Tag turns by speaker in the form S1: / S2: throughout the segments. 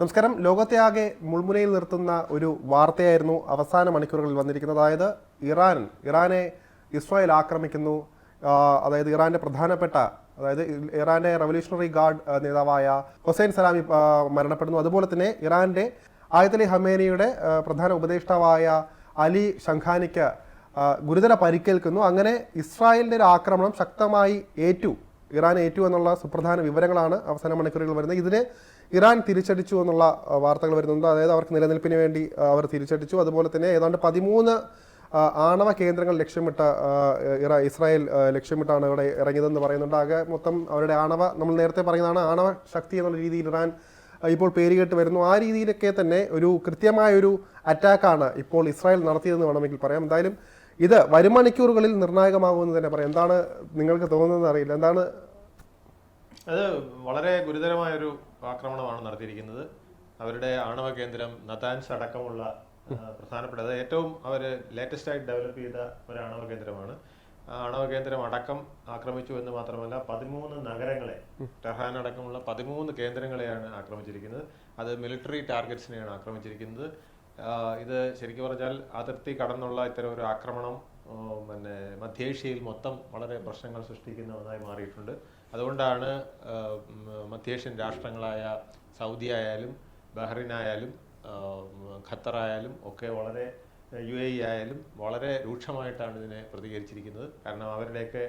S1: നമസ്കാരം. ലോകത്തെ ആകെ മുൾമുനയിൽ നിർത്തുന്ന ഒരു വാർത്തയായിരുന്നു അവസാന മണിക്കൂറുകളിൽ വന്നിരിക്കുന്നത്. അതായത് ഇറാനെ ഇസ്രായേൽ ആക്രമിക്കുന്നു. അതായത് ഇറാന്റെ പ്രധാനപ്പെട്ട ഇറാന്റെ റവല്യൂഷണറി ഗാർഡ് നേതാവായ ഹുസൈൻ സലാമി മരണപ്പെടുന്നു. അതുപോലെ തന്നെ ഇറാന്റെ ആയത്തലി ഹമേനിയുടെ പ്രധാന ഉപദേഷ്ടാവായ അലി ഷംഖാനിക്ക് ഗുരുതര പരിക്കേൽക്കുന്നു. അങ്ങനെ ഇസ്രായേലിന്റെ ഒരു ആക്രമണം ശക്തമായി ഇറാൻ ഏറ്റു എന്നുള്ള സുപ്രധാന വിവരങ്ങളാണ് അവസാന മണിക്കൂറുകൾ വരുന്നത്. ഇതിനെ ഇറാൻ തിരിച്ചടിച്ചു എന്നുള്ള വാർത്തകൾ വരുന്നുണ്ട്. അതായത് അവർക്ക് നിലനിൽപ്പിന് വേണ്ടി അവർ തിരിച്ചടിച്ചു. അതുപോലെ തന്നെ ഏതാണ്ട് 13 ആണവ കേന്ദ്രങ്ങൾ ഇസ്രായേൽ ലക്ഷ്യമിട്ടാണ് ഇവിടെ ഇറങ്ങിയതെന്ന് പറയുന്നുണ്ട്. ആകെ മൊത്തം അവരുടെ നമ്മൾ നേരത്തെ പറയുന്നതാണ് ആണവ ശക്തി എന്നുള്ള രീതിയിൽ ഇറാൻ ഇപ്പോൾ പേരുകേട്ട് വരുന്നു. ആ രീതിയിലൊക്കെ തന്നെ ഒരു കൃത്യമായൊരു അറ്റാക്കാണ് ഇപ്പോൾ ഇസ്രായേൽ നടത്തിയതെന്ന് വേണമെങ്കിൽ പറയാം. എന്തായാലും ഇത് വരും മണിക്കൂറുകളിൽ നിർണായകമാകുമെന്ന് തന്നെ പറയാം. എന്താണ് നിങ്ങൾക്ക് തോന്നുന്നത് അറിയില്ല. എന്താണ്
S2: അത് വളരെ ഗുരുതരമായൊരു ആക്രമണമാണ് നടത്തിയിരിക്കുന്നത്. അവരുടെ ആണവ കേന്ദ്രം നതാൻസ് അടക്കമുള്ള പ്രധാനപ്പെട്ടത് ഏറ്റവും അവർ ലേറ്റസ്റ്റ് ആയിട്ട് ഡെവലപ്പ് ചെയ്ത ഒരു ആണവ കേന്ദ്രമാണ്. ആണവ കേന്ദ്രം അടക്കം ആക്രമിച്ചു എന്ന് മാത്രമല്ല 13 നഗരങ്ങളെ, ടെഹ്റാൻ അടക്കമുള്ള 13 കേന്ദ്രങ്ങളെയാണ് ആക്രമിച്ചിരിക്കുന്നത്. അത് മിലിറ്ററി ടാർഗറ്റ്സിനെയാണ് ആക്രമിച്ചിരിക്കുന്നത്. ഇത് ശരിക്കും പറഞ്ഞാൽ അതിർത്തി കടന്നുള്ള ഇത്തരം ഒരു ആക്രമണം മധ്യേഷ്യയിൽ മൊത്തം വളരെ പ്രശ്നങ്ങൾ സൃഷ്ടിക്കുന്ന ഒന്നായി മാറിയിട്ടുണ്ട്. അതുകൊണ്ടാണ് മധ്യേഷ്യൻ രാഷ്ട്രങ്ങളായ സൗദി ആയാലും ബഹ്റിൻ ആയാലും ഖത്തറായാലും ഒക്കെ വളരെ UAE ആയാലും വളരെ രൂക്ഷമായിട്ടാണ് ഇതിനെ പ്രതികരിച്ചിരിക്കുന്നത്. കാരണം അവരുടെയൊക്കെ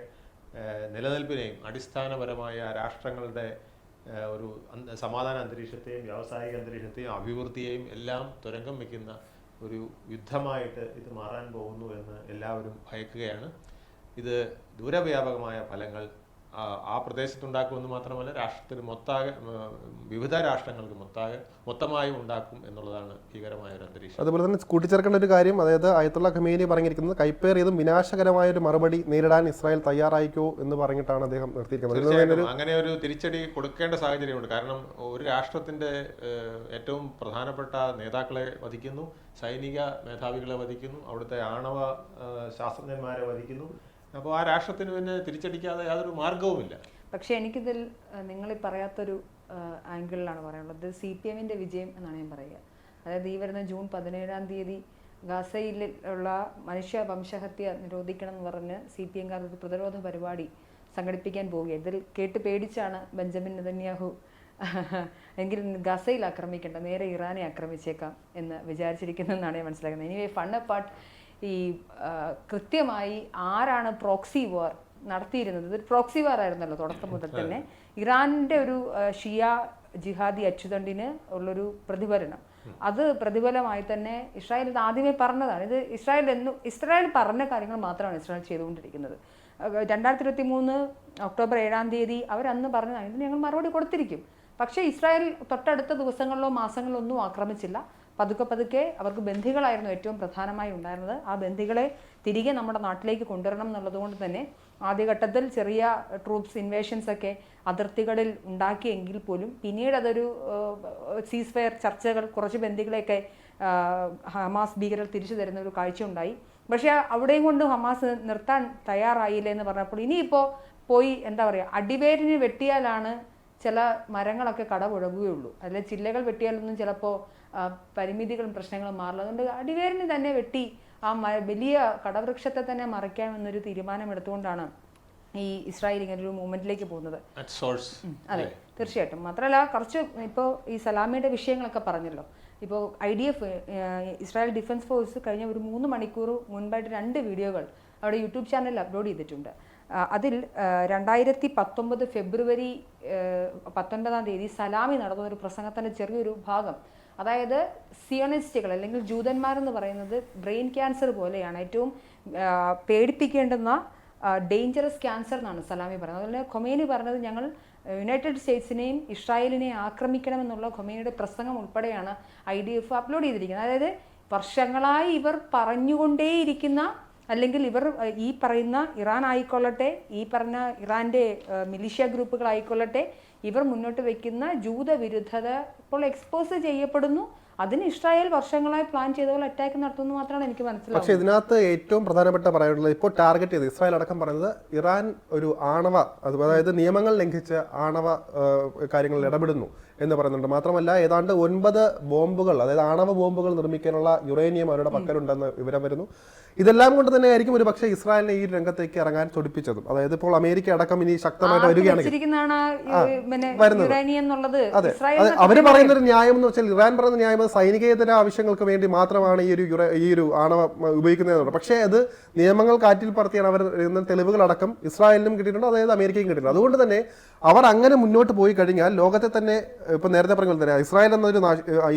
S2: നിലനിൽപ്പിനെയും അടിസ്ഥാനപരമായ രാഷ്ട്രങ്ങളുടെ ഒരു സമാധാന അന്തരീക്ഷത്തെയും വ്യാവസായിക അന്തരീക്ഷത്തെയും അഭിവൃദ്ധിയെയും എല്ലാം തുരങ്കം വയ്ക്കുന്ന ഒരു യുദ്ധമായിട്ട് ഇത് മാറാൻ പോകുന്നു എന്ന് എല്ലാവരും ഭയക്കുകയാണ്. ഇത് ദൂരവ്യാപകമായ ഫലങ്ങൾ ആ പ്രദേശത്തുണ്ടാക്കുമെന്ന് മാത്രമല്ല രാഷ്ട്രത്തിന് വിവിധ രാഷ്ട്രങ്ങൾക്ക് മൊത്തമായും ഉണ്ടാക്കും എന്നുള്ളതാണ് ഭീകരമായ ഒരു അന്തരീക്ഷം.
S1: അതുപോലെ തന്നെ കൂട്ടിച്ചേർക്കേണ്ട ഒരു കാര്യം, അതായത് ആയത്തുള്ള ഖമേനി പറഞ്ഞിരിക്കുന്നത് കൈപ്പേറിയതും വിനാശകരമായ ഒരു മറുപടി നേരിടാൻ ഇസ്രായേൽ തയ്യാറായിക്കോ എന്ന് പറഞ്ഞിട്ടാണ് അദ്ദേഹം നിർത്തിയിരിക്കുന്നത്.
S2: അങ്ങനെ ഒരു തിരിച്ചടി കൊടുക്കേണ്ട സാഹചര്യമുണ്ട്. കാരണം ഒരു രാഷ്ട്രത്തിന്റെ ഏറ്റവും പ്രധാനപ്പെട്ട നേതാക്കളെ വധിക്കുന്നു, സൈനിക മേധാവികളെ വധിക്കുന്നു, അവിടുത്തെ ആണവ ശാസ്ത്രജ്ഞന്മാരെ വധിക്കുന്നു. അപ്പോൾ ആ രാഷ്ട്രത്തിന് പിന്നെ തിരിച്ചടിക്കാതെ യാതൊരു മാർഗവുമില്ല.
S3: പക്ഷേ എനിക്കിതിൽ നിങ്ങൾ പറയാത്തൊരു ആംഗിളിലാണ് പറയാനുള്ളത്. CPMന്റെ വിജയം എന്നാണ് ഞാൻ പറയുക. അതായത് ഈ വരുന്ന ജൂൺ 17-ാം തീയതി ഗാസയിൽ ഉള്ള മനുഷ്യ വംശഹത്യ നിരോധിക്കണം എന്ന് പറഞ്ഞ് CPMകാർ ഒരു പ്രതിരോധ പരിപാടി സംഘടിപ്പിക്കാൻ പോവുകയാണ്. ഇതിൽ കേട്ട് പേടിച്ചാണ് ബെഞ്ചമിൻ നെതന്യാഹു എങ്കിൽ ഗസയിൽ ആക്രമിക്കേണ്ട, നേരെ ഇറാനെ ആക്രമിച്ചേക്കാം എന്ന് വിചാരിച്ചിരിക്കുന്നതെന്നാണ് ഞാൻ മനസ്സിലാക്കുന്നത്. എനിവേ ഫൺ അപ്പാർട്ട്, ഈ കൃത്യമായി ആരാണ് പ്രോക്സി വാർ നടത്തിയിരുന്നത്? ഇതൊരു പ്രോക്സി വാർ ആയിരുന്നല്ലോ തുടക്കം മുതൽ തന്നെ. ഇറാന്റെ ഒരു ഷിയ ജിഹാദി അച്ചുതണ്ടിന് ഉള്ളൊരു പ്രതിഫലനം, അത് പ്രതിഫലമായി തന്നെ ഇസ്രായേൽ ഇത് ആദ്യമേ പറഞ്ഞതാണ്. ഇത് ഇസ്രായേൽ പറഞ്ഞ കാര്യങ്ങൾ മാത്രമാണ് ഇസ്രായേൽ ചെയ്തുകൊണ്ടിരിക്കുന്നത്. 2023 ഒക്ടോബർ 7-ാം തീയതി അവരന്ന് പറഞ്ഞതാണ് ഇത് ഞങ്ങൾ മറുപടി കൊടുത്തിരിക്കും. പക്ഷേ ഇസ്രായേൽ തൊട്ടടുത്ത ദിവസങ്ങളിലോ മാസങ്ങളിലോ ഒന്നും ആക്രമിച്ചില്ല. പതുക്കെ അവർക്ക് ബന്ധികളായിരുന്നു ഏറ്റവും പ്രധാനമായി ഉണ്ടായിരുന്നത്. ആ ബന്ധികളെ തിരികെ നമ്മുടെ നാട്ടിലേക്ക് കൊണ്ടുവരണം എന്നുള്ളതുകൊണ്ട് തന്നെ ആദ്യഘട്ടത്തിൽ ചെറിയ ട്രൂപ്സ് ഇൻവേഷൻസ് ഒക്കെ അതിർത്തികളിൽ ഉണ്ടാക്കിയെങ്കിൽ പോലും പിന്നീട് അതൊരു സീസ് ഫയർ ചർച്ചകൾ, കുറച്ച് ബന്ധികളെയൊക്കെ ഹമാസ് ഭീകരർ തിരിച്ചു തരുന്ന ഒരു കാഴ്ച ഉണ്ടായി. പക്ഷേ അവിടെയും കൊണ്ട് ഹമാസ് നിർത്താൻ തയ്യാറായില്ല എന്ന് പറഞ്ഞപ്പോൾ ഇനിയിപ്പോൾ പോയി അടിവേരിന് വെട്ടിയാലാണ് ചില മരങ്ങളൊക്കെ കടപുഴകുകയുള്ളൂ. അതിലെ ചില്ലകൾ വെട്ടിയാലൊന്നും ചിലപ്പോൾ പരിമിതികളും പ്രശ്നങ്ങളും മാറില്ല. അതുകൊണ്ട് അടിവേരിന് തന്നെ വെട്ടി ആ വലിയ കടവൃക്ഷത്തെ തന്നെ മറയ്ക്കാമെന്നൊരു തീരുമാനം എടുത്തുകൊണ്ടാണ് ഈ ഇസ്രായേൽ ഇങ്ങനൊരു മൂവ്മെന്റിലേക്ക് പോകുന്നത്. അതെ, തീർച്ചയായിട്ടും. മാത്രമല്ല കുറച്ച് ഇപ്പോൾ ഈ സലാമിയുടെ വിഷയങ്ങളൊക്കെ പറഞ്ഞല്ലോ. ഇപ്പോൾ IDF ഇസ്രായേൽ ഡിഫൻസ് ഫോഴ്സ് കഴിഞ്ഞ ഒരു 3 മണിക്കൂർ മുൻപായിട്ട് 2 വീഡിയോകൾ അവിടെ യൂട്യൂബ് ചാനലിൽ അപ്ലോഡ് ചെയ്തിട്ടുണ്ട്. അതിൽ 2019 ഫെബ്രുവരി 19-ാം തീയതി സലാമി നടന്ന ഒരു പ്രസംഗത്തിൻ്റെ ചെറിയൊരു ഭാഗം, അതായത് സിയോണിസ്റ്റുകൾ അല്ലെങ്കിൽ ജൂതന്മാരെന്ന് പറയുന്നത് ബ്രെയിൻ ക്യാൻസർ പോലെയാണ്, ഏറ്റവും പേടിപ്പിക്കേണ്ടുന്ന ഡേഞ്ചറസ് ക്യാൻസർ എന്നാണ് സലാമി പറയുന്നത്. അതുപോലെ ഖൊമേനി പറഞ്ഞത് ഞങ്ങൾ യുണൈറ്റഡ് സ്റ്റേറ്റ്സിനെയും ഇസ്രായേലിനെയും ആക്രമിക്കണമെന്നുള്ള ഖൊമേനിയുടെ പ്രസംഗം ഉൾപ്പെടെയാണ് IDF അപ്ലോഡ് ചെയ്തിരിക്കുന്നത്. അതായത് വർഷങ്ങളായി ഇവർ പറഞ്ഞുകൊണ്ടേയിരിക്കുന്ന, അല്ലെങ്കിൽ ഇവർ ഈ പറയുന്ന ഇറാൻ ആയിക്കൊള്ളട്ടെ, ഈ പറഞ്ഞ ഇറാൻ്റെ മിലിഷ്യ ഗ്രൂപ്പുകളായിക്കൊള്ളട്ടെ, ഇവർ മുന്നോട്ട് വയ്ക്കുന്ന ജൂതവിരുദ്ധത ഇപ്പോൾ എക്സ്പോസ് ചെയ്യപ്പെടുന്നു. അതിന് ഇസ്രായേൽ വർഷങ്ങളായി പ്ലാൻ ചെയ്ത പോലെ അറ്റാക്ക് നടത്തുന്നു മാത്രമാണ് എനിക്ക് മനസ്സിലാവുന്നത്.
S1: പക്ഷേ ഇതിനകത്ത് ഏറ്റവും പ്രധാനപ്പെട്ട പറയാനുള്ളത്, ഇപ്പോൾ ടാർഗറ്റ് ചെയ്ത് ഇസ്രായേൽ അടക്കം പറയുന്നത് ഇറാൻ ഒരു ആണവ, അതായത് നിയമങ്ങൾ ലംഘിച്ച് ആണവ കാര്യങ്ങളിൽ ഇടപെടുന്നു എന്ന് പറയുന്നുണ്ട്. മാത്രമല്ല ഏതാണ്ട് 9 ബോംബുകൾ, അതായത് ആണവ ബോംബുകൾ നിർമ്മിക്കാനുള്ള യുറേനിയം അവരുടെ പക്കലുണ്ടെന്ന് വിവരം വരുന്നു. ഇതെല്ലാം കൊണ്ട് തന്നെ ആയിരിക്കും ഒരു പക്ഷേ ഇസ്രായേലിനെ ഈ രംഗത്തേക്ക് ഇറങ്ങാൻ തുടിപ്പിച്ചതും. അതായത് ഇപ്പോൾ അമേരിക്ക അടക്കം ഇനി ശക്തമായിട്ട് വരികയാണെങ്കിൽ അതെ, അവർ പറയുന്നൊരു ന്യായം എന്ന് വെച്ചാൽ, ഇറാൻ പറയുന്ന ന്യായം സൈനികേതര ആവശ്യങ്ങൾക്ക് വേണ്ടി മാത്രമാണ് ഈ ഒരു ആണവ ഉപയോഗിക്കുന്നത്. പക്ഷേ അത് നിയമങ്ങൾ കാറ്റിൽ പറത്തിയാണ് അവർ തെളിവുകളടക്കം ഇസ്രായേലിനും കിട്ടിയിട്ടുണ്ട്, അതായത് അമേരിക്കയും കിട്ടിയിട്ടുണ്ട്. അതുകൊണ്ട് തന്നെ അവർ അങ്ങനെ മുന്നോട്ട് പോയി കഴിഞ്ഞാൽ ലോകത്തെ തന്നെ, ഇപ്പൊ നേരത്തെ പറഞ്ഞ പോലെ തന്നെ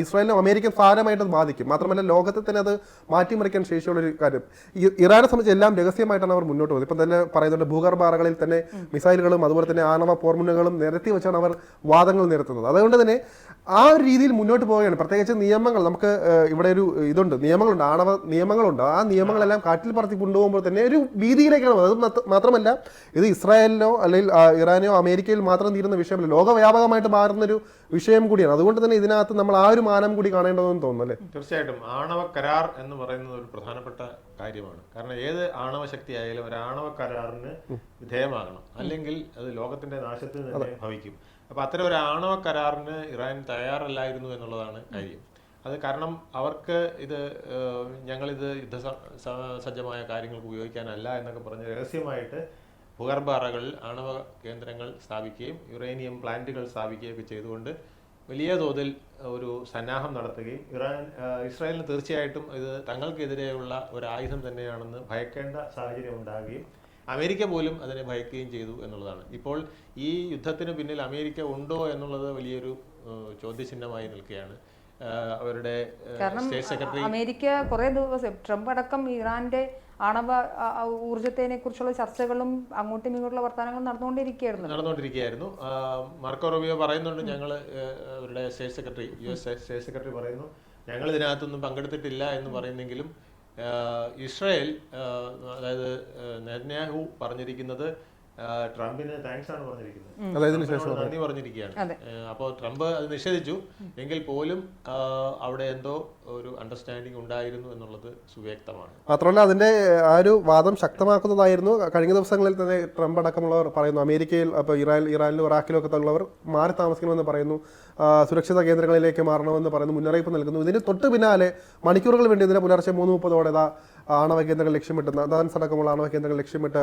S1: ഇസ്രായേലിനും അമേരിക്കൻ സാരമായിട്ട് അത് ബാധിക്കും. മാത്രമല്ല ലോകത്തെ തന്നെ അത് മാറ്റിമറിക്കാൻ ശേഷിയുള്ള ഒരു കാര്യം. ഇറാനെ സംബന്ധിച്ച് എല്ലാം രഹസ്യമായിട്ടാണ് അവർ മുന്നോട്ട് പോകുന്നത്. ഇപ്പം തന്നെ പറയുന്നുണ്ട് ഭൂഗർഭ അറകളിൽ തന്നെ മിസൈലുകളും അതുപോലെ തന്നെ ആണവ പോർമുനകളും നിരത്തി വെച്ചാണ് അവർ വാദങ്ങൾ നിരത്തുന്നത്. അതുകൊണ്ട് തന്നെ ആ ഒരു രീതിയിൽ മുന്നോട്ട് പോവുകയാണ്. പ്രത്യേകിച്ച് നിയമങ്ങൾ, നമുക്ക് ഇവിടെ ഒരു ഇതുണ്ട്, നിയമങ്ങളുണ്ട്, ആണവ നിയമങ്ങളുണ്ട്. ആ നിയമങ്ങളെല്ലാം കാറ്റിൽ പറത്തി കൊണ്ടുപോകുമ്പോൾ തന്നെ ഒരു ഭീതിയിലേക്കാണ് പോകുന്നത്. അത് മാത്രമല്ല ഇത് ഇസ്രായേലിനോ അല്ലെങ്കിൽ ഇറാനോ അമേരിക്കയിൽ മാത്രം തീരുന്ന വിഷയമല്ല, ലോകവ്യാപകമായിട്ട് മാറുന്നൊരു വിഷയം കൂടിയാണ്. അതുകൊണ്ട് തന്നെ ഇതിനകത്ത് നമ്മൾ ആ ഒരു മാനം കൂടി കാണേണ്ടതെന്ന് തോന്നുന്നു അല്ലേ?
S2: തീർച്ചയായിട്ടും ആണവ കരാർ എന്ന് പറയുന്നത് ഒരു പ്രധാനപ്പെട്ട കാര്യമാണ്. കാരണം ഏത് ആണവ ശക്തി ആയാലും ഒരു ആണവ കരാറിന് വിധേയമാകണം, അല്ലെങ്കിൽ അത് ലോകത്തിന്റെ നാശത്തിൽ തന്നെ ഭവിക്കും. അപ്പൊ അത്തരം ഒരു ആണവ കരാറിന് ഇറാൻ തയ്യാറല്ലായിരുന്നു എന്നുള്ളതാണ് കാര്യം. അത് കാരണം അവർക്ക് ഇത് ഞങ്ങളിത് യുദ്ധസജ്ജമായ കാര്യങ്ങൾക്ക് ഉപയോഗിക്കാനല്ല എന്നൊക്കെ പറഞ്ഞ് രഹസ്യമായിട്ട് ഭൂഗർഭ അറകളിൽ ആണവ കേന്ദ്രങ്ങൾ സ്ഥാപിക്കുകയും യുറേനിയം പ്ലാന്റുകൾ സ്ഥാപിക്കുകയൊക്കെ ചെയ്തുകൊണ്ട് വലിയ തോതിൽ ഒരു സന്നാഹം നടത്തുകയും ഇസ്രായേലിന് തീർച്ചയായിട്ടും ഇത് തങ്ങൾക്കെതിരെയുള്ള ഒരു ആയുധം തന്നെയാണെന്ന് ഭയക്കേണ്ട സാഹചര്യം ഉണ്ടാകുകയും അമേരിക്ക പോലും അതിനെ ഭയക്കുകയും ചെയ്തു എന്നുള്ളതാണ്. ഇപ്പോൾ ഈ യുദ്ധത്തിന് പിന്നിൽ അമേരിക്ക ഉണ്ടോ എന്നുള്ളത് വലിയൊരു ചോദ്യചിഹ്നമായി നിൽക്കുകയാണ്. അവരുടെ സ്റ്റേറ്റ് സെക്രട്ടറി
S3: അമേരിക്ക കുറെ ദിവസം ട്രംപ് അടക്കം ഇറാന്റെ ആണവ ഊർജ്ജത്തിനെ കുറിച്ചുള്ള ചർച്ചകളും അങ്ങോട്ടും ഇങ്ങോട്ടുള്ള വർത്തമാനങ്ങളും നടന്നുകൊണ്ടിരിക്കുകയായിരുന്നു.
S2: മാർക്കോ റൂബിയോ പറയുന്നുണ്ട്, ഞങ്ങൾ അവരുടെ state secretary, US state secretary പറയുന്നു, ഞങ്ങൾ ഇതിനകത്തൊന്നും പങ്കെടുത്തിട്ടില്ല എന്ന് പറയുന്നെങ്കിലും ഇസ്രായേൽ, അതായത് നെതന്യാഹു പറഞ്ഞിരിക്കുന്നത് ട്രംപിന് താങ്ക്സ് ആണ് പറഞ്ഞിരിക്കുന്നത്, നന്ദി പറഞ്ഞിരിക്കുകയാണ്. അപ്പോൾ ട്രംപ് അത് നിഷേധിച്ചു എങ്കിൽ പോലും അവിടെ എന്തോ ഒരു അണ്ടർസ്റ്റാൻഡിങ് ഉണ്ടായിരുന്നു എന്നുള്ളത് സുവ്യക്തമാണ്.
S1: മാത്രമല്ല അതിന്റെ ആ ഒരു വാദം ശക്തമാക്കുന്നതായിരുന്നു കഴിഞ്ഞ ദിവസങ്ങളിൽ തന്നെ ട്രംപ് അടക്കമുള്ളവർ പറയുന്നു. അമേരിക്കയിൽ അപ്പോൾ ഇറാനിലും ഇറാഖിലും ഒക്കെ ഉള്ളവർ മാറി താമസിക്കണമെന്ന് പറയുന്നു, സുരക്ഷിത കേന്ദ്രങ്ങളിലേക്ക് മാറണമെന്ന് പറയുന്നു, മുന്നറിയിപ്പ് നൽകുന്നു. ഇതിന് തൊട്ട് പിന്നാലെ മണിക്കൂറുകൾ വേണ്ടി ഇതിനെ പുലർച്ചെ 3:30 ആണവ കേന്ദ്രങ്ങൾ ലക്ഷ്യമിട്ട്, നദാൻസ് അടക്കമുള്ള ആണവ കേന്ദ്രങ്ങൾ ലക്ഷ്യമിട്ട്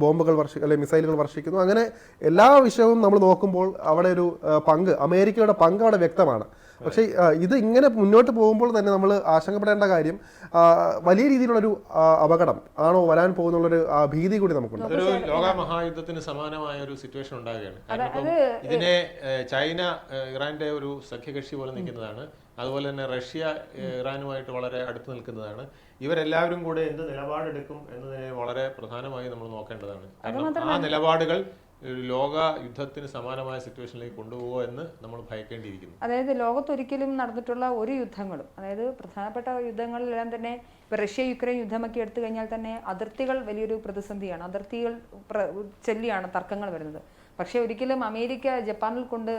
S1: ബോംബുകൾ അല്ലെങ്കിൽ മിസൈലുകൾ വർഷിക്കുന്നു. അങ്ങനെ എല്ലാ വിഷയവും നമ്മൾ നോക്കുമ്പോൾ അവിടെ ഒരു പങ്ക്, അമേരിക്കയുടെ പങ്ക് അവിടെ വ്യക്തമാണ്. പക്ഷേ ഇത് ഇങ്ങനെ മുന്നോട്ട് പോകുമ്പോൾ തന്നെ നമ്മൾ ആശങ്കപ്പെടേണ്ട കാര്യം വലിയ രീതിയിലുള്ളൊരു അപകടം ആണോ വരാൻ പോകുന്നുള്ളൊരു ഭീതി കൂടി നമുക്കുണ്ട്.
S2: ഒരു ലോക മഹായുദ്ധത്തിന് സമാനമായ ഒരു സിറ്റുവേഷൻ ഉണ്ടാകുകയാണ്. കാരണം ഇതിനെ ചൈന ഇറാന്റെ ഒരു സഖ്യകക്ഷി പോലെ നിൽക്കുന്നതാണ്. അതുപോലെ തന്നെ റഷ്യ ഇറാനുമായിട്ട് വളരെ അടുത്ത് നിൽക്കുന്നതാണ്. ഇവരെല്ലാവരും കൂടെ എന്ത് നിലപാടെടുക്കും എന്നതിനെ വളരെ പ്രധാനമായി നമ്മൾ നോക്കേണ്ടതാണ്. കാരണം ആ നിലപാടുകൾ ലോക യുദ്ധത്തിന് സമാനമായ സിറ്റുവേഷനിലേക്ക് കൊണ്ടുപോകുമോ എന്ന് നമ്മൾ ഭയക്കേണ്ടിയിരിക്കുന്നു.
S3: അതായത് ലോകത്തൊരിക്കലും നടന്നിട്ടുള്ള ഒരു യുദ്ധങ്ങളും, അതായത് പ്രധാനപ്പെട്ട യുദ്ധങ്ങളിലെല്ലാം തന്നെ ഇപ്പൊ റഷ്യ യുക്രൈൻ യുദ്ധമൊക്കെ എടുത്തു കഴിഞ്ഞാൽ തന്നെ അതിർത്തികൾ വലിയൊരു പ്രതിസന്ധിയാണ്. അതിർത്തികൾ ചൊല്ലിയാണ് തർക്കങ്ങൾ വരുന്നത്. പക്ഷെ ഒരിക്കലും അമേരിക്ക ജപ്പാനിൽ കൊണ്ട്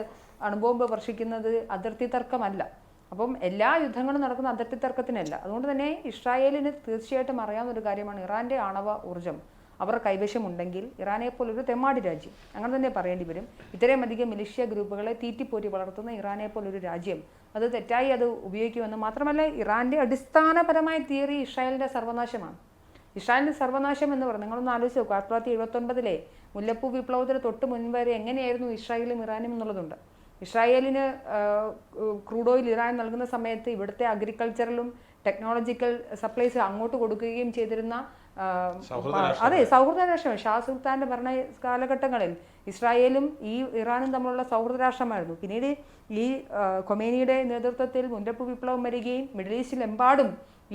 S3: അണുബോംബ് വർഷിക്കുന്നത് അതിർത്തി തർക്കമല്ല. അപ്പം എല്ലാ യുദ്ധങ്ങളും നടക്കുന്ന അതിർത്തി തർക്കത്തിനല്ല. അതുകൊണ്ട് തന്നെ ഇസ്രായേലിന് തീർച്ചയായിട്ടും അറിയാവുന്ന ഒരു കാര്യമാണ്, ഇറാന്റെ ആണവ ഊർജ്ജം അവർ കൈവശമുണ്ടെങ്കിൽ ഇറാനെ പോലൊരു തെമ്മാടി രാജ്യം, അങ്ങനെ തന്നെ പറയേണ്ടി വരും, ഇത്രയും അധികം മിലിഷ്യ ഗ്രൂപ്പുകളെ തീറ്റിപ്പോറ്റി വളർത്തുന്ന ഇറാനെ പോലൊരു രാജ്യം അത് തെറ്റായി അത് ഉപയോഗിക്കുമെന്ന് മാത്രമല്ല, ഇറാന്റെ അടിസ്ഥാനപരമായ തിയറി ഇസ്രായേലിന്റെ സർവനാശമാണ്. ഇസ്രായേലിന്റെ സർവനാശം എന്ന് പറഞ്ഞാൽ നിങ്ങളൊന്ന് ആലോചിച്ച് നോക്കുക. 1979 മുല്ലപ്പൂ വിപ്ലവത്തിന് തൊട്ട് മുൻപ് വരെ എങ്ങനെയായിരുന്നു ഇസ്രായേലും ഇറാനും എന്നുള്ളതുണ്ട്. ഇസ്രായേലിന് ക്രൂഡ് ഓയിൽ ഇറാൻ നൽകുന്ന സമയത്ത് ഇവിടുത്തെ അഗ്രികൾച്ചറലും ടെക്നോളജിക്കൽ സപ്ലൈസ് അങ്ങോട്ട് കൊടുക്കുകയും ചെയ്തിരുന്ന സൗഹൃദ രാഷ്ട്രമാണ്. ഷാ സുൽത്താന്റെ ഭരണ കാലഘട്ടങ്ങളിൽ ഇസ്രായേലും ഈ ഇറാനും തമ്മിലുള്ള സൗഹൃദ രാഷ്ട്രമായിരുന്നു. പിന്നീട് ഈ ഖൊമേനിയുടെ നേതൃത്വത്തിൽ മുല്ലപ്പൂ വിപ്ലവം വരികയും മിഡിൽ ഈസ്റ്റിലെമ്പാടും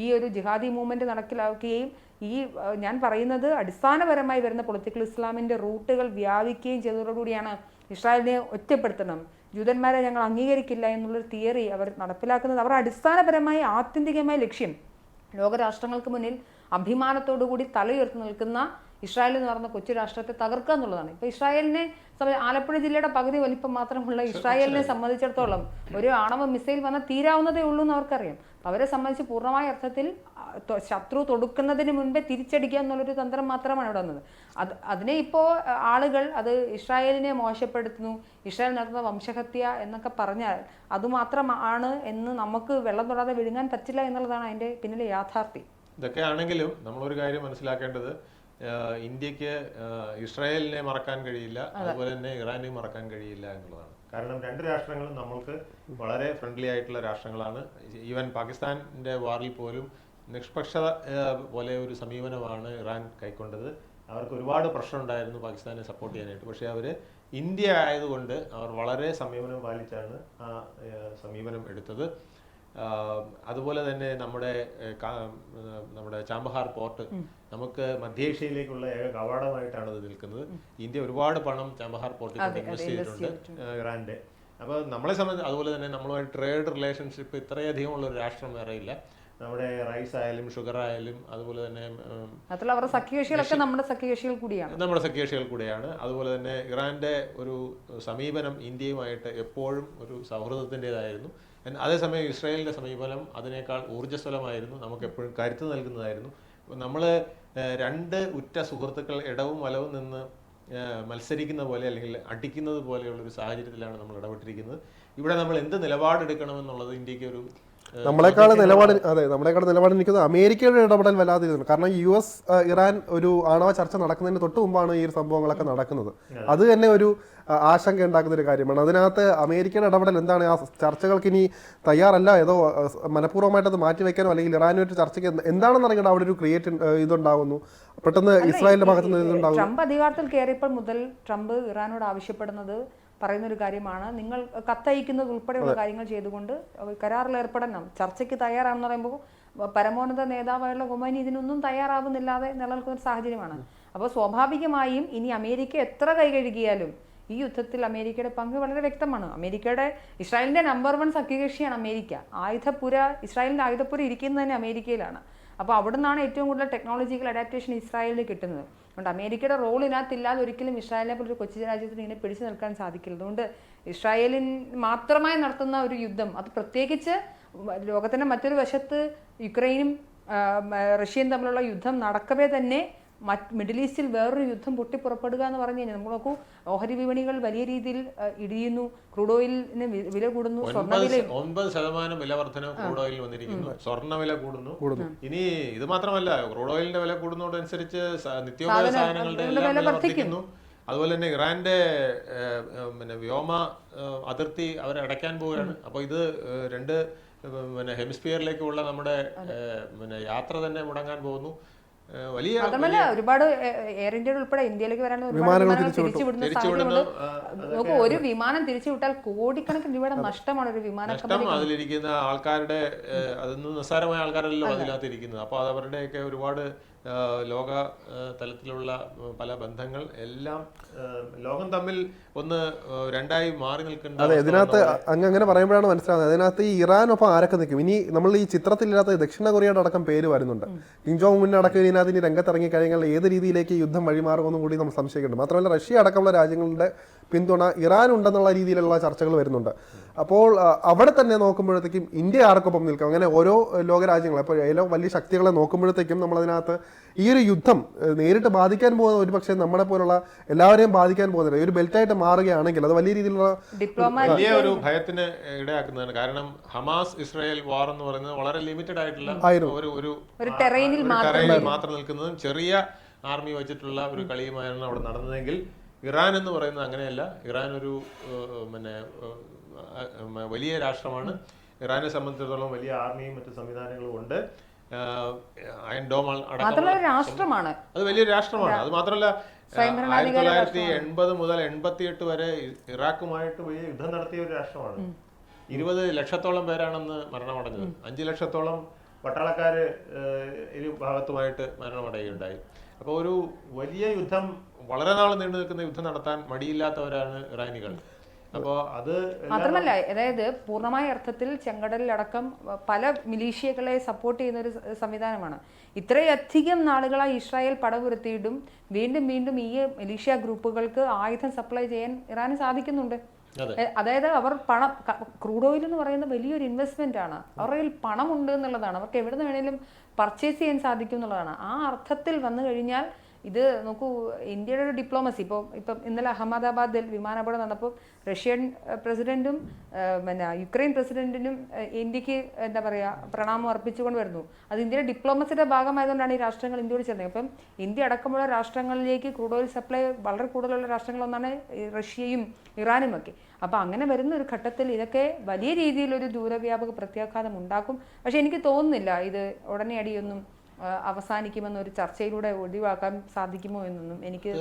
S3: ഈ ഒരു ജിഹാദി മൂവ്മെന്റ് നടപ്പിലാക്കുകയും ഈ ഞാൻ പറയുന്നത് അടിസ്ഥാനപരമായി വരുന്ന പൊളിറ്റിക്കൽ ഇസ്ലാമിന്റെ റൂട്ടുകൾ വ്യാപിക്കുകയും ചെയ്തതോടുകൂടിയാണ് ഇസ്രായേലിനെ ഒറ്റപ്പെടുത്തണം, ജൂതന്മാരെ ഞങ്ങൾ അംഗീകരിക്കില്ല എന്നുള്ളൊരു തിയറി അവർ നടപ്പിലാക്കുന്നത്. അവർ അടിസ്ഥാനപരമായി ആത്യന്തികമായ ലക്ഷ്യം ലോകരാഷ്ട്രങ്ങൾക്ക് മുന്നിൽ അഭിമാനത്തോടുകൂടി തലയുയർത്തി നിൽക്കുന്ന ഇസ്രായേൽ എന്ന് പറയുന്ന കൊച്ചു രാഷ്ട്രത്തെ തകർക്കുക എന്നുള്ളതാണ്. ഇപ്പൊ ഇസ്രായേലിനെ ആലപ്പുഴ ജില്ലയുടെ പകുതി വലിപ്പം മാത്രമുള്ള ഇസ്രായേലിനെ സംബന്ധിച്ചിടത്തോളം ഒരു ആണവ മിസൈൽ വന്നാൽ തീരാവുന്നതേ ഉള്ളൂ എന്ന് അവർക്കറിയാം. അവരെ സംബന്ധിച്ച് പൂർണ്ണമായ അർത്ഥത്തിൽ ശത്രു തൊടുക്കുന്നതിന് മുൻപേ തിരിച്ചടിക്കുക എന്നുള്ളൊരു തന്ത്രം മാത്രമാണ് ഇവിടെ വന്നത്. അതിനെ ഇപ്പോൾ ആളുകൾ അത് ഇസ്രായേലിനെ മോശപ്പെടുത്തുന്നു, ഇസ്രായേൽ നടത്തുന്ന വംശഹത്യ എന്നൊക്കെ പറഞ്ഞാൽ അതുമാത്രമാണ് എന്ന് നമുക്ക് വെള്ളം തൊടാതെ വിഴുങ്ങാൻ പറ്റില്ല എന്നുള്ളതാണ് അതിൻ്റെ പിന്നിലെ യാഥാർത്ഥ്യം.
S2: ഇതൊക്കെ ആണെങ്കിലും നമ്മളൊരു കാര്യം മനസ്സിലാക്കേണ്ടത്, ഇന്ത്യക്ക് ഇസ്രായേലിനെ മറക്കാൻ കഴിയില്ല, അതുപോലെ തന്നെ ഇറാനെയും മറക്കാൻ കഴിയില്ല എന്നുള്ളതാണ്. കാരണം രണ്ട് രാഷ്ട്രങ്ങളും നമ്മൾക്ക് വളരെ ഫ്രണ്ട്ലി ആയിട്ടുള്ള രാഷ്ട്രങ്ങളാണ്. ഈവൻ പാകിസ്ഥാൻ്റെ വാറിൽ പോലും നിഷ്പക്ഷത പോലെ ഒരു സമീപനമാണ് ഇറാൻ കൈക്കൊണ്ടത്. അവർക്ക് ഒരുപാട് പ്രശ്നം ഉണ്ടായിരുന്നു പാകിസ്ഥാനെ സപ്പോർട്ട് ചെയ്യാനായിട്ട്. പക്ഷേ അവർ ഇന്ത്യ ആയതുകൊണ്ട് അവർ വളരെ സംയമനം പാലിച്ചാണ് ആ സമീപനം എടുത്തത്. അതുപോലെ തന്നെ നമ്മുടെ ചാബഹാർ പോർട്ട് നമുക്ക് മധ്യേഷ്യയിലേക്കുള്ള ഏക കവാടമായിട്ടാണ് അത് നിൽക്കുന്നത്. ഇന്ത്യ ഒരുപാട് പണം ചാബഹാർ പോർട്ടിൽ ഇൻവെസ്റ്റ് ചെയ്തിട്ടുണ്ട് ഇറാന്റെ. അപ്പോൾ നമ്മളെ സംബന്ധിച്ച് അതുപോലെ തന്നെ നമ്മളുമായി ട്രേഡ് റിലേഷൻഷിപ്പ് ഇത്രയധികം ഉള്ള ഒരു രാഷ്ട്രം വേറെ ഇല്ല. നമ്മുടെ റൈസ് ആയാലും ഷുഗർ ആയാലും അതുപോലെ തന്നെ
S3: അവരുടെ സഖ്യകക്ഷികളൊക്കെ നമ്മുടെ സഖ്യകക്ഷികൾ കൂടിയാണ്. അതുപോലെ തന്നെ ഇറാന്റെ ഒരു സമീപനം ഇന്ത്യയുമായിട്ട് എപ്പോഴും ഒരു സൗഹൃദത്തിൻ്റെതായിരുന്നു. അതേസമയം ഇസ്രായേലിന്റെ സമീപനം അതിനേക്കാൾ ഊർജ്ജസ്വലമായിരുന്നു, നമുക്ക് എപ്പോഴും കരുത്ത് നൽകുന്നതായിരുന്നു. നമ്മൾ രണ്ട് ഉറ്റ സുഹൃത്തുക്കൾ ഇടവും വലവും നിന്ന് മത്സരിക്കുന്ന പോലെ അല്ലെങ്കിൽ അടിക്കുന്നത് പോലെയുള്ള ഒരു സാഹചര്യത്തിലാണ് നമ്മൾ ഇടപെട്ടിരിക്കുന്നത്. ഇവിടെ നമ്മൾ എന്ത് നിലപാടെടുക്കണമെന്നുള്ളത് ഇന്ത്യക്ക് ഒരു
S1: നമ്മളെക്കാൾ നിലപാട് നിൽക്കുന്നത് അമേരിക്കയുടെ ഇടപെടൽ വല്ലാതിരുന്നു. കാരണം US ഇറാൻ ഒരു ആണവ ചർച്ച നടക്കുന്നതിന് തൊട്ട് മുമ്പാണ് ഈ ഒരു സംഭവങ്ങളൊക്കെ നടക്കുന്നത്. അത് തന്നെ ഒരു ആശങ്ക ഉണ്ടാക്കുന്ന ഒരു കാര്യമാണ്. അതിനകത്ത് അമേരിക്കയുടെ ഇടപെടൽ എന്താണ്? ആ ചർച്ചകൾക്ക് ഇനി തയ്യാറല്ല, ഏതോ മനഃപൂർവ്വമായിട്ടത് മാറ്റിവെക്കാനോ അല്ലെങ്കിൽ ഇറാനുമായിട്ട് ചർച്ചയ്ക്ക് എന്താണെന്ന് അറിയണം അവിടെ ഒരു ഇതുണ്ടാകുന്നു. പെട്ടെന്ന് ഇസ്രായേലിന്റെ ഭാഗത്ത് നിന്ന് ഇതുണ്ടാകും.
S3: ട്രംപ് അധികാരത്തിൽ കയറിയപ്പോൾ മുതൽ ട്രംപ് ഇറാനോട് ആവശ്യപ്പെടുന്നത് പറയുന്നൊരു കാര്യമാണ്, നിങ്ങൾ കത്തയക്കുന്നത് ഉൾപ്പെടെയുള്ള കാര്യങ്ങൾ ചെയ്തുകൊണ്ട് കരാറിൽ ഏർപ്പെടണം, ചർച്ചയ്ക്ക് തയ്യാറാണെന്ന് പറയുമ്പോൾ പരമോന്നത നേതാവായുള്ള ഖൊമൈനി ഇതിനൊന്നും തയ്യാറാവുന്നില്ലാതെ നിലനിൽക്കുന്ന ഒരു സാഹചര്യമാണ്. അപ്പോൾ സ്വാഭാവികമായും ഇനി അമേരിക്ക എത്ര കൈകഴുകിയാലും ഈ യുദ്ധത്തിൽ അമേരിക്കയുടെ പങ്ക് വളരെ വ്യക്തമാണ്. ഇസ്രായേലിന്റെ നമ്പർ 1 സഖ്യകക്ഷിയാണ് അമേരിക്ക. ഇസ്രായേലിന്റെ ആയുധപ്പുര ഇരിക്കുന്നത് തന്നെ അമേരിക്കയിലാണ്. അപ്പോൾ അവിടെ നിന്നാണ് ഏറ്റവും കൂടുതൽ ടെക്നോളജിക്കൽ അഡാപ്റ്റേഷൻ ഇസ്രായേലിന് കിട്ടുന്നത്. അതുകൊണ്ട് അമേരിക്കയുടെ റോൾ ഇതിനകത്തില്ലാതെ ഒരിക്കലും ഇസ്രായേലിനെ പോലൊരു കൊച്ചു രാജ്യത്തിന് ഇങ്ങനെ പിടിച്ചു നിൽക്കാൻ സാധിക്കില്ല. അതുകൊണ്ട് ഇസ്രായേലിൻ മാത്രമായി നടത്തുന്ന ഒരു യുദ്ധം, അത് പ്രത്യേകിച്ച് ലോകത്തിന്റെ മറ്റൊരു വശത്ത് യുക്രൈനും റഷ്യയും തമ്മിലുള്ള യുദ്ധം നടക്കവേ തന്നെ മിഡിൽ ഈസ്റ്റിൽ വേറൊരു യുദ്ധം പൊട്ടിപ്പുറപ്പെടുക എന്ന് പറഞ്ഞു കഴിഞ്ഞാൽ നമ്മൾ നോക്കൂ, ഓഹരി വിപണികൾ വലിയ രീതിയിൽ ഇടിയുന്നു, ക്രൂഡ് ഓയിലിന് വില കൂടുന്നു,
S2: 9% വില വർധന ക്രൂഡ് ഓയിൽ വന്നിരിക്കുന്നു, സ്വർണ്ണ വില കൂടുന്നു. ഇനി ഇത് മാത്രമല്ല, ക്രൂഡ് ഓയിലിന്റെ വില കൂടുന്നതനുസരിച്ച് നിത്യോപയോഗ സാധനങ്ങളുടെ വില വർദ്ധിക്കുന്നു. അതുപോലെ തന്നെ ഇറാന്റെ വ്യോമ അതിർത്തി അവരടയ്ക്കാൻ പോവുകയാണ്. അപ്പോൾ ഇത് രണ്ട് ഹെമിസ്ഫിയറിലേക്കുള്ള നമ്മുടെ യാത്ര തന്നെ മുടങ്ങാൻ പോകുന്നു.
S3: മാത്രമല്ല ഒരുപാട് എയർ ഇന്ത്യ ഉൾപ്പെടെ ഇന്ത്യയിലേക്ക് വരാനുള്ള വിമാനങ്ങൾ തിരിച്ചുവിടുന്ന സാഹചര്യമുണ്ട്. നോക്കൂ, ഒരു വിമാനം തിരിച്ചുവിട്ടാൽ കോടിക്കണക്കിന് രൂപയുടെ നഷ്ടമാണ് ഒരു വിമാനം.
S2: അതിലിരിക്കുന്ന ആൾക്കാരുടെ അതൊന്നും നിസ്സാരമായ ആൾക്കാരല്ലോ അതിനകത്തിരിക്കുന്നത്. അപ്പോൾ അത് അവരുടെയൊക്കെ ഒരുപാട് ലോക തലത്തിലുള്ള പല ബന്ധങ്ങൾ എല്ലാം ലോകം തമ്മിൽ ഒന്ന് രണ്ടായി മാറി നിൽക്കേണ്ട.
S1: അതെ, ഇതിനകത്ത് അങ്ങനെ പറയുമ്പോഴാണ് മനസ്സിലാകുന്നത്. അതിനകത്ത് ഈ ഇറാനൊപ്പം ആരൊക്കെ നിൽക്കും? ഇനി നമ്മൾ ഈ ചിത്രത്തിലില്ലാത്ത ദക്ഷിണ കൊറിയയുടെ അടക്കം പേര് വരുന്നുണ്ട്. കിം ജോങ് ഉൻ അടക്കം ഇതിനകത്ത് ഇനി രംഗത്തിറങ്ങി കഴിഞ്ഞാൽ ഏത് രീതിയിലേക്ക് യുദ്ധം വഴിമാറുമെന്നും കൂടി നമ്മൾ സംശയിക്കുന്നുണ്ട്. മാത്രമല്ല റഷ്യ അടക്കമുള്ള രാജ്യങ്ങളുടെ പിന്തുണ ഇറാൻ ഉണ്ടെന്നുള്ള രീതിയിലുള്ള ചർച്ചകൾ വരുന്നുണ്ട്. അപ്പോൾ അവിടെ തന്നെ നോക്കുമ്പോഴത്തേക്കും ഇന്ത്യ ആർക്കൊപ്പം നിൽക്കും? അങ്ങനെ ഓരോ ലോകരാജ്യങ്ങൾ, അപ്പോൾ ഏതോ വലിയ ശക്തികളെ നോക്കുമ്പോഴത്തേക്കും നമ്മളതിനകത്ത് ഈ ഒരു യുദ്ധം നേരിട്ട് ബാധിക്കാൻ പോകുന്ന ഒരുപക്ഷെ നമ്മളെ പോലുള്ള എല്ലാവരെയും ബാധിക്കാൻ പോകുന്നില്ല. ഒരു ബെൽറ്റായിട്ട് മാറുകയാണെങ്കിൽ അത് വലിയ രീതിയിലുള്ള
S2: വലിയ ഒരു ഭയത്തിന് ഇടയാക്കുന്നതാണ്. കാരണം ഹമാസ് ഇസ്രായേൽ വാർ എന്ന് പറയുന്നത് വളരെ ലിമിറ്റഡ് ആയിട്ടുള്ള ഒരു ടെറൈനിൽ മാത്രം നിൽക്കുന്നതും ചെറിയ ആർമി വെച്ചിട്ടുള്ള ഒരു കളിയുമായാണ് അവിടെ നടന്നതെങ്കിൽ ഇറാൻ എന്ന് പറയുന്നത് അങ്ങനെയല്ല. ഇറാൻ ഒരു വലിയ രാഷ്ട്രമാണ്. ഇറാനെ സംബന്ധിച്ചിടത്തോളം വലിയ ആർമിയും മറ്റു സംവിധാനങ്ങളും ഉണ്ട്. അയൺ ഡോം അടക്കമുള്ള രാഷ്ട്രമാണ്. അത് വലിയൊരു രാഷ്ട്രമാണ്. അത് മാത്രമല്ല 1980 മുതൽ 88 വരെ ഇറാഖുമായിട്ട് വലിയ യുദ്ധം നടത്തിയ ഒരു രാഷ്ട്രമാണ്. 20 ലക്ഷത്തോളം പേരാണെന്ന് മരണമടഞ്ഞത്. 5 ലക്ഷത്തോളം പട്ടാളക്കാര് ഇരു ഭാഗത്തുമായിട്ട് മരണമടയുകയുണ്ടായി. അപ്പോൾ ഒരു വലിയ യുദ്ധം, വളരെ നാൾ നീണ്ടു നിൽക്കുന്ന യുദ്ധം നടത്താൻ മടിയില്ലാത്തവരാണ് ഇറാനികൾ. അപ്പോൾ അത്
S3: മാത്രമല്ല, അതായത് പൂർണ്ണമായ അർത്ഥത്തിൽ ചെങ്കടലിലടക്കം പല മിലീഷ്യകളെ സപ്പോർട്ട് ചെയ്യുന്ന ഒരു സംവിധാനമാണ്. ഇത്രയധികം നാളുകളായി ഇസ്രായേൽ പടപുരത്തിയിട്ടും വീണ്ടും വീണ്ടും ഈ മിലീഷ്യ ഗ്രൂപ്പുകൾക്ക് ആയുധം സപ്ലൈ ചെയ്യാൻ ഇറാന് സാധിക്കുന്നുണ്ട്. അതായത് അവർ പണം, ക്രൂഡ് ഓയിൽ എന്ന് പറയുന്ന വലിയൊരു ഇൻവെസ്റ്റ്മെന്റ് ആണ്, അവരുടെ കയ്യിൽ പണമുണ്ട് എന്നുള്ളതാണ്, അവർക്ക് എവിടെ നിന്ന് വേണേലും പർച്ചേസ് ചെയ്യാൻ സാധിക്കും എന്നുള്ളതാണ്. ആ അർത്ഥത്തിൽ വന്നു കഴിഞ്ഞാൽ ഇത് നോക്കൂ, ഇന്ത്യയുടെ ഒരു ഡിപ്ലോമസി ഇപ്പം ഇന്നലെ അഹമ്മദാബാദിൽ വിമാനാപകടം നടന്നപ്പോൾ റഷ്യൻ പ്രസിഡന്റും പിന്നെ യുക്രൈൻ പ്രസിഡന്റിനും ഇന്ത്യക്ക് എന്താ പറയുക പ്രണാമം അർപ്പിച്ചുകൊണ്ട് വരുന്നു. അത് ഇന്ത്യയുടെ ഡിപ്ലോമസിയുടെ ഭാഗമായതുകൊണ്ടാണ് ഈ രാഷ്ട്രങ്ങൾ ഇന്ത്യയോട് ചേർന്നത്. അപ്പം ഇന്ത്യ അടക്കമുള്ള രാഷ്ട്രങ്ങളിലേക്ക് ക്രൂഡ് ഓയിൽ സപ്ലൈ വളരെ കൂടുതലുള്ള രാഷ്ട്രങ്ങളൊന്നാണ് റഷ്യയും ഇറാനും ഒക്കെ. അപ്പം അങ്ങനെ വരുന്ന ഒരു ഘട്ടത്തിൽ ഇതൊക്കെ വലിയ രീതിയിലൊരു ദൂരവ്യാപക പ്രത്യാഘാതം ഉണ്ടാക്കും. പക്ഷെ എനിക്ക് തോന്നുന്നില്ല ഇത് ഉടനെ അടിയൊന്നും അവസാനിക്കുമെന്നൊരു ചർച്ചയിലൂടെ ഒഴിവാക്കാൻ സാധിക്കുമോ എന്നൊന്നും എനിക്ക്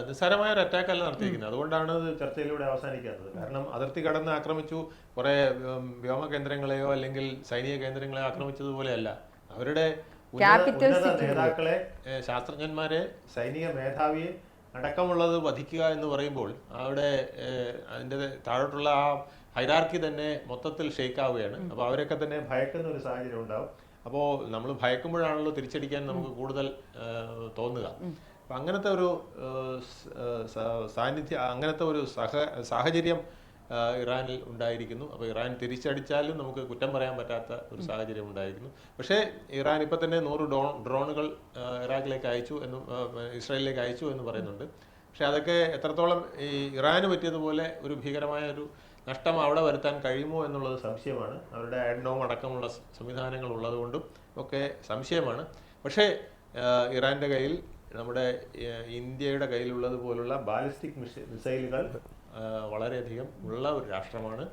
S2: നിസ്സാരമായ ഒരു അറ്റാക്ക് അല്ല നടത്തിയിരിക്കുന്നത്. അതുകൊണ്ടാണ് ഇത് ചർച്ചയിലൂടെ അവസാനിക്കാത്തത്. കാരണം അതിർത്തി കടന്ന് ആക്രമിച്ചു, കുറെ വ്യോമ കേന്ദ്രങ്ങളെയോ അല്ലെങ്കിൽ സൈനിക കേന്ദ്രങ്ങളെയോ ആക്രമിച്ചതുപോലെയല്ല. അവരുടെ ഉന്നത നേതാക്കളെ, ശാസ്ത്രജ്ഞന്മാരെ, സൈനിക മേധാവിയെ അടക്കമുള്ളത് വധിക്കുക എന്ന് പറയുമ്പോൾ അവിടെ അതിൻ്റെ താഴോട്ടുള്ള ആ ഹൈറാർക്കി തന്നെ മൊത്തത്തിൽ ഷെയ്ക്കാവുകയാണ്. അപ്പോൾ അവരൊക്കെ തന്നെ ഭയക്കുന്ന ഒരു സാഹചര്യം ഉണ്ടാവും. അപ്പോൾ നമ്മൾ ഭയക്കുമ്പോഴാണല്ലോ തിരിച്ചടിക്കാൻ നമുക്ക് കൂടുതൽ തോന്നുക. അപ്പം അങ്ങനത്തെ ഒരു സാന്നിധ്യം, അങ്ങനത്തെ ഒരു സാഹചര്യം ഇറാനിൽ ഉണ്ടായിരിക്കുന്നു. അപ്പോൾ ഇറാൻ തിരിച്ചടിച്ചാലും നമുക്ക് കുറ്റം പറയാൻ പറ്റാത്ത ഒരു സാഹചര്യം ഉണ്ടായിരിക്കുന്നു. പക്ഷേ ഇറാൻ ഇപ്പം തന്നെ 100 ഡ്രോണുകൾ ഇറാഖിലേക്ക് അയച്ചു എന്നും ഇസ്രായേലിലേക്ക് അയച്ചു എന്ന് പറയുന്നുണ്ട്. പക്ഷെ അതൊക്കെ എത്രത്തോളം ഈ ഇറാന് പറ്റിയതുപോലെ ഒരു ഭീകരമായ ഒരു നഷ്ടം അവിടെ വരുത്താൻ കഴിയുമോ എന്നുള്ളത് സംശയമാണ്. അവരുടെ ആഡ്നോം അടക്കമുള്ള സംവിധാനങ്ങൾ ഉള്ളതുകൊണ്ടും ഒക്കെ സംശയമാണ്. പക്ഷേ ഇറാൻ്റെ കയ്യിൽ, നമ്മുടെ ഇന്ത്യയുടെ കയ്യിലുള്ളതുപോലുള്ള ബാലിസ്റ്റിക് മിസൈലുകൾ വളരെയധികം ഉള്ള ഒരു രാഷ്ട്രമാണ്.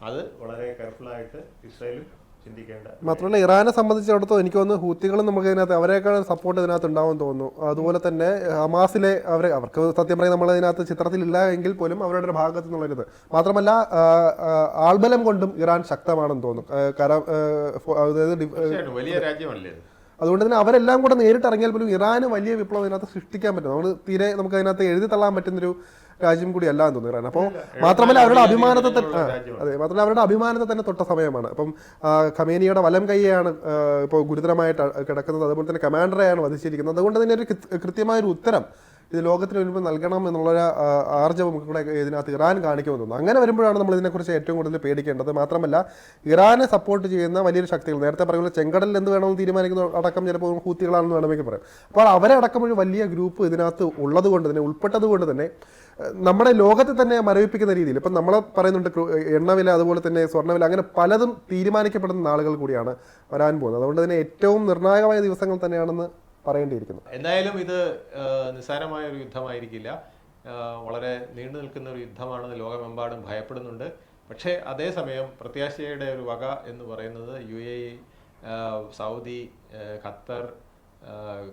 S2: അത് വളരെ കെയർഫുള്ളായിട്ട് ഇസ്രായേലും ചിന്തിക്കേണ്ട.
S1: മാത്രമല്ല ഇറാനെ സംബന്ധിച്ചിടത്തോളം എനിക്ക് തോന്നുന്നു ഹൂത്തികളും നമുക്ക് ഇതിനകത്ത് അവരെക്കാൾ സപ്പോർട്ട് ഇതിനകത്ത് ഉണ്ടാവും തോന്നുന്നു. അതുപോലെ തന്നെ ഹമാസിലെ അവർക്ക് സത്യം പറയുന്നത് നമ്മൾ ഇതിനകത്ത് ചിത്രത്തിലില്ല എങ്കിൽ പോലും അവരുടെ ഒരു ഭാഗത്തു നിന്നുള്ളൊരിത് മാത്രമല്ല ആൾബലം കൊണ്ടും ഇറാൻ ശക്തമാണെന്ന് തോന്നുന്നു.
S2: വലിയ രാജ്യമല്ലേ,
S1: അതുകൊണ്ട് തന്നെ അവരെല്ലാം കൂടെ നേരിട്ട് ഇറങ്ങിയാൽ പോലും ഇറാന് വലിയ വിപ്ലവം ഇതിനകത്ത് സൃഷ്ടിക്കാൻ പറ്റും. നമ്മൾ തീരെ നമുക്ക് അതിനകത്ത് എഴുതി തള്ളാൻ പറ്റുന്നൊരു രാജ്യം കൂടി അല്ല എന്ന് തോന്നുന്നു ഇറാൻ. അപ്പോൾ മാത്രമല്ല അവരുടെ അഭിമാനത്തെ മാത്രമല്ല അവരുടെ അഭിമാനത്തെ തന്നെ തൊട്ട സമയമാണ്. അപ്പം ഖമേനിയുടെ വലം കൈയാണ് ഇപ്പോൾ ഗുരുതരമായിട്ട് കിടക്കുന്നത്, അതുപോലെ തന്നെ കമാൻഡറെയാണ് വധിച്ചിരിക്കുന്നത്. അതുകൊണ്ട് തന്നെ ഒരു കൃത്യമായൊരു ഉത്തരം ഇത് ലോകത്തിന് മുൻപ് നൽകണം എന്നുള്ളൊരു ആർജവം കൂടെ ഇതിനകത്ത് ഇറാൻ കാണിക്കുമെന്ന് തോന്നുന്നു. അങ്ങനെ വരുമ്പോഴാണ് നമ്മൾ ഇതിനെക്കുറിച്ച് ഏറ്റവും കൂടുതൽ പേടിക്കേണ്ടത്. മാത്രമല്ല ഇറാനെ സപ്പോർട്ട് ചെയ്യുന്ന വലിയൊരു ശക്തികൾ, നേരത്തെ പറയുന്ന ചെങ്കടലിൽ എന്ത് വേണമെന്ന് തീരുമാനിക്കുന്ന അടക്കം ചിലപ്പോൾ ഹൂത്തികളാണെന്ന് വേണമെങ്കിൽ പറയാം. അപ്പോൾ അവരെ അടക്കം ഒരു വലിയ ഗ്രൂപ്പ് ഇതിനകത്ത് ഉള്ളത് കൊണ്ട് തന്നെ, ഉൾപ്പെട്ടത് കൊണ്ട് തന്നെ നമ്മുടെ ലോകത്തെ തന്നെ മരവിപ്പിക്കുന്ന രീതിയിൽ ഇപ്പം നമ്മൾ പറയുന്നുണ്ട് എണ്ണവില, അതുപോലെ തന്നെ സ്വർണ്ണവില, അങ്ങനെ പലതും തീരുമാനിക്കപ്പെടുന്ന നാളുകൾ കൂടിയാണ് വരാൻ പോകുന്നത്. അതുകൊണ്ട് തന്നെ ഏറ്റവും നിർണായകമായ ദിവസങ്ങൾ തന്നെയാണെന്ന് പറയേണ്ടിയിരിക്കുന്നു.
S2: എന്തായാലും ഇത് നിസ്സാരമായ ഒരു യുദ്ധമായിരിക്കില്ല, വളരെ നീണ്ടു നിൽക്കുന്ന ഒരു യുദ്ധമാണെന്ന് ലോകമെമ്പാടും ഭയപ്പെടുന്നുണ്ട്. പക്ഷേ അതേസമയം പ്രത്യാശയുടെ ഒരു വക എന്ന് പറയുന്നത് UAE, സൗദി, ഖത്തർ,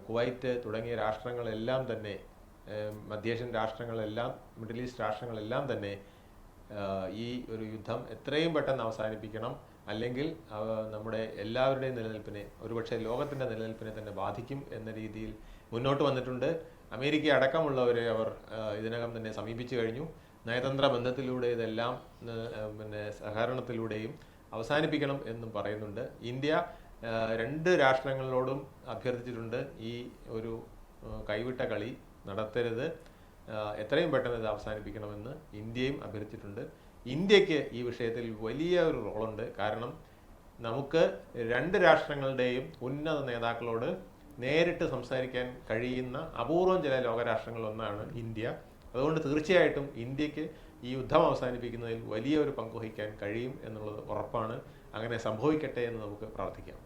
S2: കുവൈറ്റ് തുടങ്ങിയ രാഷ്ട്രങ്ങളെല്ലാം തന്നെ, മധ്യേഷ്യൻ രാഷ്ട്രങ്ങളെല്ലാം, മിഡിൽ ഈസ്റ്റ് രാഷ്ട്രങ്ങളെല്ലാം തന്നെ ഈ ഒരു യുദ്ധം എത്രയും പെട്ടെന്ന് അവസാനിപ്പിക്കണം, അല്ലെങ്കിൽ നമ്മുടെ എല്ലാവരുടെയും നിലനിൽപ്പിനെ, ഒരുപക്ഷെ ലോകത്തിൻ്റെ നിലനിൽപ്പിനെ തന്നെ ബാധിക്കും എന്ന രീതിയിൽ മുന്നോട്ട് വന്നിട്ടുണ്ട്. അമേരിക്ക അടക്കമുള്ളവരെ അവർ ഇതിനകം തന്നെ സമീപിച്ചു കഴിഞ്ഞു. നയതന്ത്ര ബന്ധത്തിലൂടെ ഇതെല്ലാം സഹകരണത്തിലൂടെയും അവസാനിപ്പിക്കണം എന്നും പറയുന്നുണ്ട്. ഇന്ത്യ 2 രാഷ്ട്രങ്ങളോടും അഭ്യർത്ഥിച്ചിട്ടുണ്ട് ഈ ഒരു കൈവിട്ട കളി നടത്തരുത്, എത്രയും പെട്ടെന്ന് ഇത് അവസാനിപ്പിക്കണമെന്ന് ഇന്ത്യയും അഭ്യർത്ഥിച്ചിട്ടുണ്ട്. ഇന്ത്യക്ക് ഈ വിഷയത്തിൽ വലിയ ഒരു റോളുണ്ട്. കാരണം നമുക്ക് 2 രാഷ്ട്രങ്ങളുടെയും ഉന്നത നേതാക്കളോട് നേരിട്ട് സംസാരിക്കാൻ കഴിയുന്ന അപൂർവം ചില ലോകരാഷ്ട്രങ്ങളിലൊന്നാണ് ഇന്ത്യ. അതുകൊണ്ട് തീർച്ചയായിട്ടും ഇന്ത്യക്ക് ഈ യുദ്ധം അവസാനിപ്പിക്കുന്നതിൽ വലിയൊരു പങ്ക് വഹിക്കാൻ കഴിയും എന്നുള്ളത് ഉറപ്പാണ്. അങ്ങനെ സംഭവിക്കട്ടെ എന്ന് നമുക്ക് പ്രാർത്ഥിക്കാം.